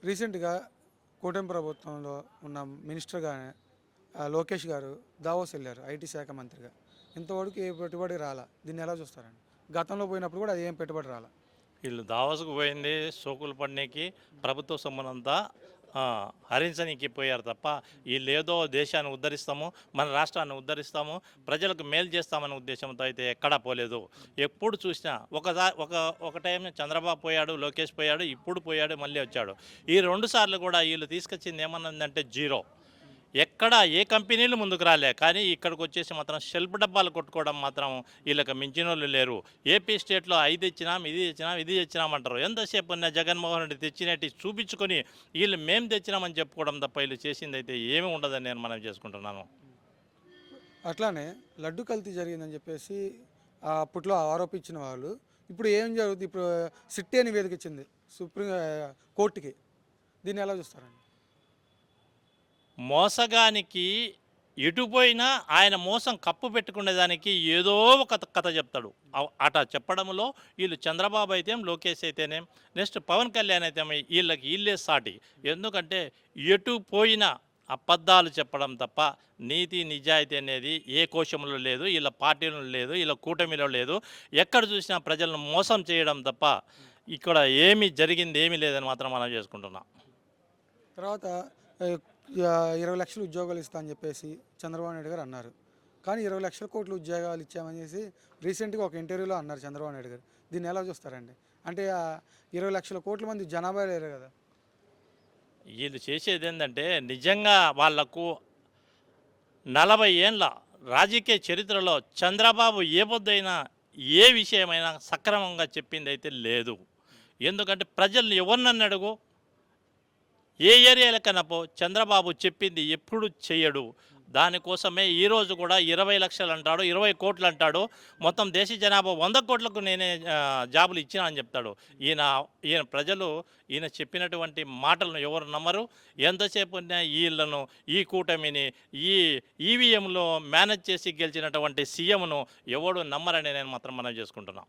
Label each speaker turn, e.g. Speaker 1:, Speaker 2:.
Speaker 1: రీసెంట్‌గా కూటమి ప్రభుత్వంలో ఉన్న మినిస్టర్‌గా లోకేష్ గారు దావోస్ ఎళ్లారు ఐటీ శాఖ మంత్రిగా. ఇంతవరకు ఏ పెట్టుబడి రాలా. దీన్ని ఎలా చూస్తారండి? గతంలో పోయినప్పుడు కూడా ఏం పెట్టుబడి రాలా.
Speaker 2: వీళ్ళు దావోస్‌కు పోయింది సోకులు పడనీకి, ప్రభుత్వ సొమ్మునంతా హరించనీకి పోయారు తప్ప, ఈళ్ళేదో దేశాన్ని ఉద్ధరిస్తాము, మన రాష్ట్రాన్ని ఉద్ధరిస్తాము, ప్రజలకు మేలు చేస్తామనే ఉద్దేశంతో అయితే ఎక్కడా పోలేదు. ఎప్పుడు చూసినా ఒక టైం చంద్రబాబు పోయాడు, లోకేష్ పోయాడు, ఇప్పుడు పోయాడు, మళ్ళీ వచ్చాడు. ఈ 2 సార్లు కూడా వీళ్ళు తీసుకొచ్చింది ఏమన్నదంటే జీరో. ఎక్కడ ఏ కంపెనీలు ముందుకు రాలే. కానీ ఇక్కడికి వచ్చేసి మాత్రం షెల్ఫ్ డబ్బాలు కొట్టుకోవడం మాత్రం వీళ్ళకి మించినోళ్ళు లేరు. ఏపీ స్టేట్లో 5 ఇచ్చినాం, ఇది ఇచ్చినాం, ఇది ఇచ్చినామంటారు. ఎంతసేపు ఉన్న జగన్మోహన్ రెడ్డి తెచ్చినట్టు చూపించుకొని వీళ్ళు మేము తెచ్చినామని చెప్పుకోవడం తప్ప వీళ్ళు చేసింది అయితే ఏమీ ఉండదని నేను మనవి చేసుకుంటున్నాను.
Speaker 1: అట్లానే లడ్డు కల్తీ జరిగిందని చెప్పేసి అప్పట్లో ఆరోపించిన వాళ్ళు ఇప్పుడు ఏం జరుగుతుంది? ఇప్పుడు సిట్టే నివేదిక ఇచ్చింది సుప్రీం కోర్టుకి. దీన్ని ఎలా చూస్తారండి?
Speaker 2: మోసగానికి ఎటుపోయినా ఆయన మోసం కప్పు పెట్టుకునేదానికి ఏదో ఒక కథ చెప్తాడు. అట చెప్పడంలో వీళ్ళు చంద్రబాబు అయితేం, లోకేష్ అయితేనేం, నెక్స్ట్ పవన్ కళ్యాణ్ అయితేమే వీళ్ళకి వీళ్ళే సాటి. ఎందుకంటే ఎటు పోయినా అబద్ధాలు చెప్పడం తప్ప నీతి నిజాయితీ అనేది ఏ కోశంలో లేదు, వీళ్ళ పార్టీలో లేదు, వీళ్ళ కూటమిలో లేదు. ఎక్కడ చూసినా ప్రజలను మోసం చేయడం తప్ప ఇక్కడ ఏమి జరిగింది ఏమీ లేదని మాత్రం మనం చేసుకుంటున్నాం.
Speaker 1: తర్వాత 20 లక్షల ఉద్యోగాలు ఇస్తా అని చెప్పేసి చంద్రబాబు నాయుడు గారు అన్నారు. కానీ 20 లక్షల కోట్ల ఉద్యోగాలు ఇచ్చామని చేసి రీసెంట్గా ఒక ఇంటర్వ్యూలో అన్నారు చంద్రబాబు నాయుడు గారు. దీన్ని ఎలా చూస్తారండి? అంటే 20 లక్షల కోట్ల మంది జనాభా లేరు కదా.
Speaker 2: వీళ్ళు చేసేది ఏంటంటే నిజంగా వాళ్లకు 40 ఏండ్ల రాజకీయ చరిత్రలో చంద్రబాబు ఏ పొద్దైనా ఏ విషయమైనా సక్రమంగా చెప్పింది అయితే లేదు. ఎందుకంటే ప్రజల్ని ఎవరినన్ను అడుగు, ఏ ఏరియాలకన్నా పో, చంద్రబాబు చెప్పింది ఎప్పుడు చెయ్యడు. దానికోసమే ఈరోజు కూడా 20 లక్షలు అంటాడు, 20 కోట్లు అంటాడు. మొత్తం దేశ జనాభా 100 కోట్లకు నేనే జాబులు ఇచ్చినా అని చెప్తాడు. ఈయన ఈయన ప్రజలు ఈయన చెప్పినటువంటి మాటలను ఎవరు నమ్మరు. ఎంతసేపు వీళ్ళను, ఈ కూటమిని, ఈ ఈవీఎంలో మేనేజ్ చేసి గెలిచినటువంటి సీఎంను ఎవడు నమ్మరని నేను మాత్రం మనం చేసుకుంటున్నాను.